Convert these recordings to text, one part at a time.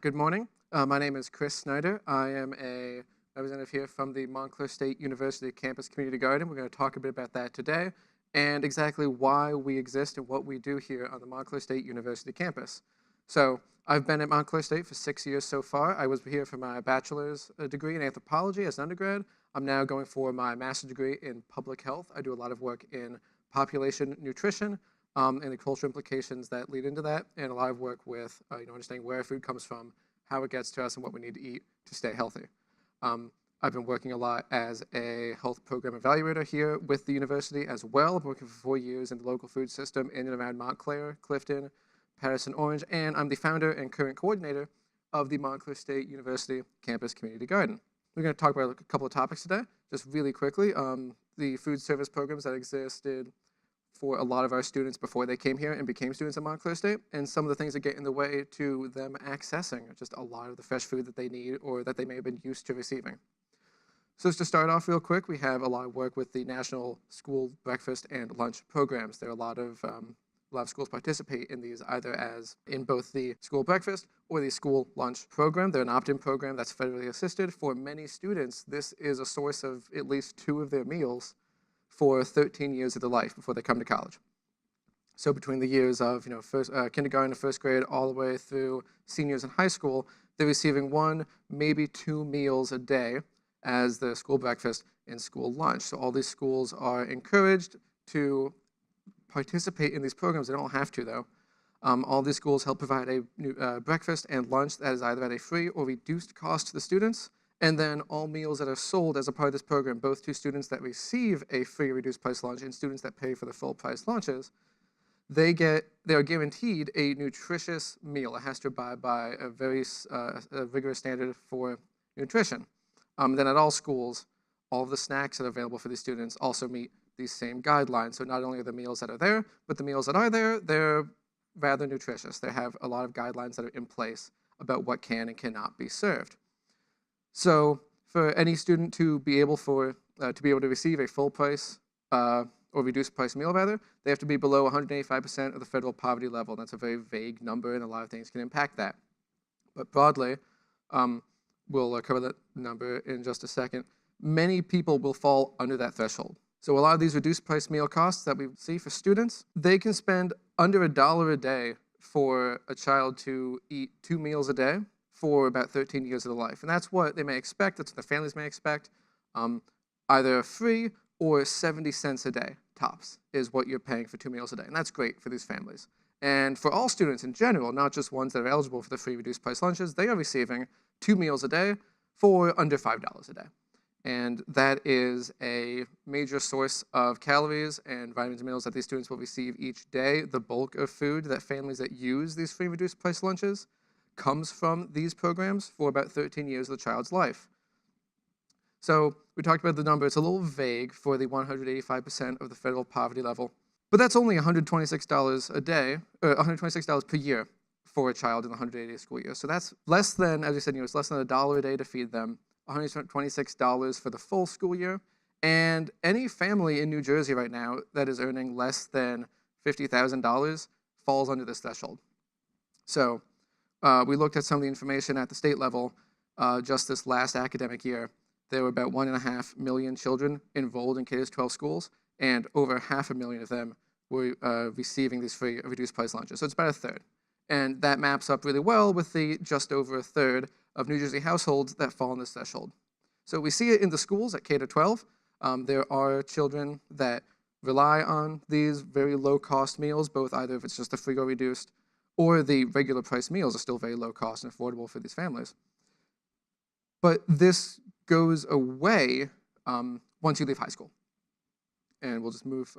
Good morning. My name is Chris Snyder. I am a representative here from the Montclair State University Campus Community Garden. We're going to talk a bit about that today and exactly why we exist and what we do here on the Montclair State University campus. So I've been at Montclair State for 6 years so far. I was here for my bachelor's degree in anthropology as an undergrad. I'm now going for my master's degree in public health. I do a lot of work in population nutrition, and the cultural implications that lead into that, and a lot of work with understanding where food comes from, how it gets to us, and what we need to eat to stay healthy. I've been working a lot as a health program evaluator here with the university as well. I've been working for 4 years in the local food system in and around Montclair, Clifton, Patterson, Orange, and I'm the founder and current coordinator of the Montclair State University Campus Community Garden. We're going to talk about a couple of topics today, just really quickly. The food service programs that existed for a lot of our students before they came here and became students at Montclair State, and some of the things that get in the way to them accessing just a lot of the fresh food that they need or that they may have been used to receiving. So just to start off real quick, we have a lot of work with the National School Breakfast and Lunch programs. There are a lot of schools participate in these either as in both the school breakfast or the school lunch program. They're an opt-in program that's federally assisted. For many students, this is a source of at least 2 of their meals for 13 years of their life before they come to college. So between the years of kindergarten to first grade all the way through seniors in high school, they're receiving 1, maybe 2 meals a day as their school breakfast and school lunch. So all these schools are encouraged to participate in these programs. They don't have to, though. All these schools help provide a breakfast and lunch that is either at a free or reduced cost to the students. And then all meals that are sold as a part of this program, both to students that receive a free reduced price lunch and students that pay for the full price lunches, they are guaranteed a nutritious meal. It has to abide by a very rigorous standard for nutrition. Then at all schools, all of the snacks that are available for these students also meet these same guidelines. So not only are the meals that are there, but the meals that are there, they're rather nutritious. They have a lot of guidelines that are in place about what can and cannot be served. So for any student to be able to receive a full price or reduced price meal, rather, they have to be below 185% of the federal poverty level. That's a very vague number, and a lot of things can impact that. But broadly, we'll cover that number in just a second. Many people will fall under that threshold. So a lot of these reduced price meal costs that we see for students, they can spend under $1 a day for a child to eat 2 meals a day for about 13 years of their life. And that's what they may expect, that's what the families may expect. Either free or 70 cents a day, tops, is what you're paying for 2 meals a day. And that's great for these families. And for all students in general, not just ones that are eligible for the free reduced price lunches, they are receiving 2 meals a day for under $5 a day. And that is a major source of calories and vitamins and minerals that these students will receive each day. The bulk of food that families that use these free reduced price lunches comes from these programs for about 13 years of the child's life. So we talked about the number. It's a little vague for the 185% of the federal poverty level, but that's only $126 a day, or $126 per year for a child in the 180 school year. So that's less than, as you said, it's less than $1 a day to feed them, $126 for the full school year. And any family in New Jersey right now that is earning less than $50,000 falls under this threshold. So we looked at some of the information at the state level just this last academic year. There were about 1.5 million children enrolled in K-12 schools, and over 500,000 of them were receiving these free reduced price lunches. So it's about a third. And that maps up really well with the just over a third of New Jersey households that fall in this threshold. So we see it in the schools at K-12. There are children that rely on these very low-cost meals, both either if it's just the free or reduced, or the regular price meals are still very low cost and affordable for these families. But this goes away once you leave high school. And we'll just move.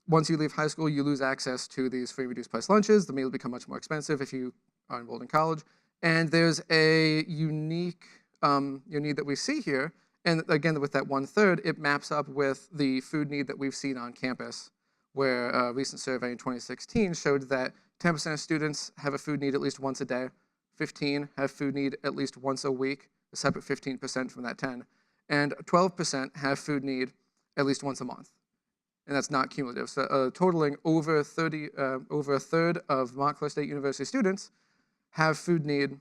Once you leave high school, you lose access to these free reduced price lunches. The meals become much more expensive if you are enrolled in college. And there's a unique need that we see here. And again, with that 1/3, it maps up with the food need that we've seen on campus, where a recent survey in 2016 showed that 10% of students have a food need at least once a day, 15 have food need at least once a week, a separate 15% from that 10, and 12% have food need at least once a month. And that's not cumulative. So totaling over a third of Montclair State University students have food need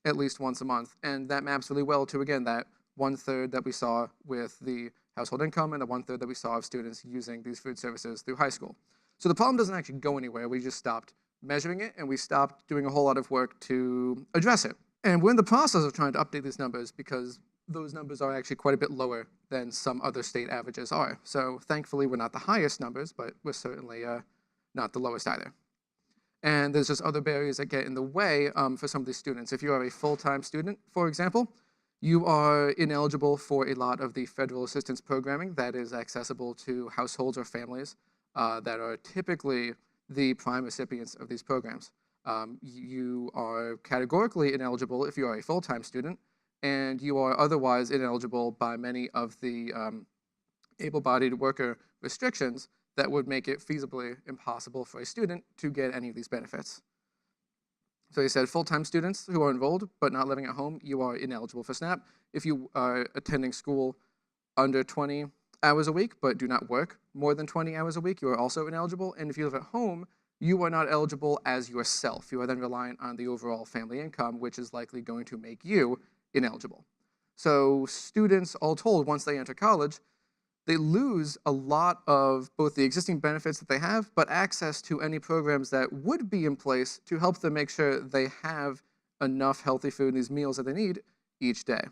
at least once a month. And that maps really well to, again, that 1/3 that we saw with the household income and the 1/3 that we saw of students using these food services through high school. So the problem doesn't actually go anywhere. We just stopped measuring it, and we stopped doing a whole lot of work to address it. And we're in the process of trying to update these numbers because those numbers are actually quite a bit lower than some other state averages are. So thankfully, we're not the highest numbers, but we're certainly not the lowest either. And there's just other barriers that get in the way for some of these students. If you are a full-time student, for example, you are ineligible for a lot of the federal assistance programming that is accessible to households or families that are typically the prime recipients of these programs. You are categorically ineligible if you are a full-time student, and you are otherwise ineligible by many of the able-bodied worker restrictions that would make it feasibly impossible for a student to get any of these benefits. So you said full-time students who are enrolled but not living at home, you are ineligible for SNAP. If you are attending school under 20 hours a week but do not work more than 20 hours a week, you are also ineligible. And if you live at home, you are not eligible as yourself. You are then reliant on the overall family income, which is likely going to make you ineligible. So students, all told, once they enter college, they lose a lot of both the existing benefits that they have, but access to any programs that would be in place to help them make sure they have enough healthy food and these meals that they need each day.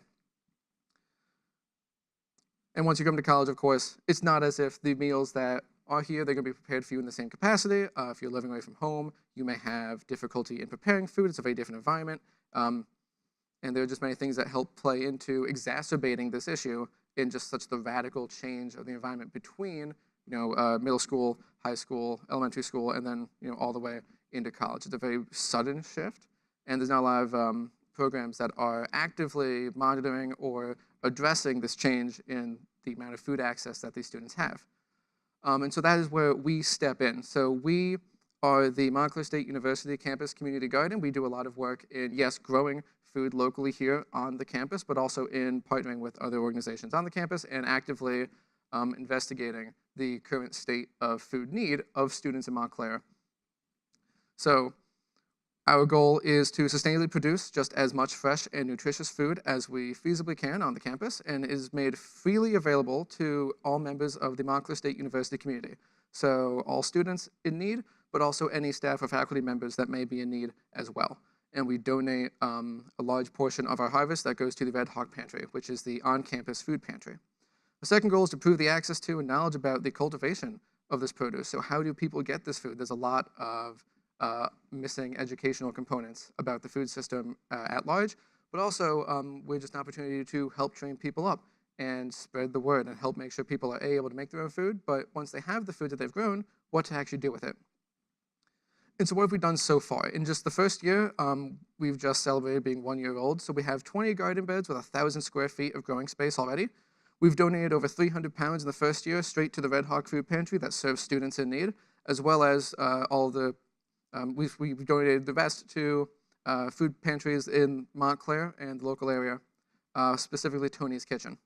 And once you come to college, of course, it's not as if the meals that are here, they're going to be prepared for you in the same capacity. If you're living away from home, you may have difficulty in preparing food. It's a very different environment. And there are just many things that help play into exacerbating this issue in just such the radical change of the environment between, middle school, high school, elementary school, and then, all the way into college. It's a very sudden shift, and there's not a lot of programs that are actively monitoring or addressing this change in the amount of food access that these students have. And so that is where we step in. So we are the Montclair State University Campus Community Garden. We do a lot of work in, yes, growing food locally here on the campus, but also in partnering with other organizations on the campus and actively investigating the current state of food need of students in Montclair. So our goal is to sustainably produce just as much fresh and nutritious food as we feasibly can on the campus, and is made freely available to all members of the Montclair State University community. So all students in need, but also any staff or faculty members that may be in need as well. And we donate a large portion of our harvest that goes to the Red Hawk Pantry, which is the on-campus food pantry. The second goal is to improve the access to and knowledge about the cultivation of this produce. So how do people get this food? There's a lot of missing educational components about the food system at large, but also we're just an opportunity to help train people up and spread the word and help make sure people are able to make their own food, but once they have the food that they've grown, what to actually do with it. And so what have we done so far? In just the first year, we've just celebrated being 1 year old. So we have 20 garden beds with 1,000 square feet of growing space already. We've donated over 300 pounds in the first year straight to the Red Hawk Food Pantry that serves students in need, as well as we've donated the rest to food pantries in Montclair and the local area, specifically Tony's Kitchen.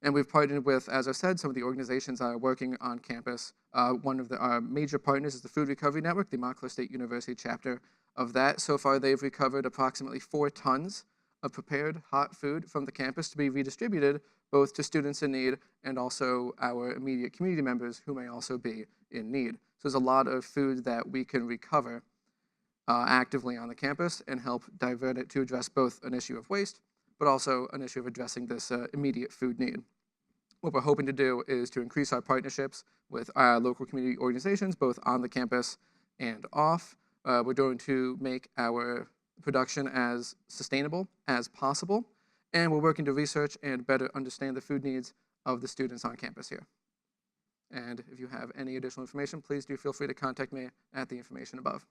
And we've partnered with, as I said, some of the organizations that are working on campus. One of our major partners is the Food Recovery Network, the Montclair State University chapter of that. So far, they've recovered approximately 4 tons of prepared hot food from the campus to be redistributed both to students in need and also our immediate community members who may also be in need. So there's a lot of food that we can recover actively on the campus and help divert it to address both an issue of waste, but also an issue of addressing this immediate food need. What we're hoping to do is to increase our partnerships with our local community organizations, both on the campus and off. We're going to make our production as sustainable as possible, and we're working to research and better understand the food needs of the students on campus here. And if you have any additional information, please do feel free to contact me at the information above.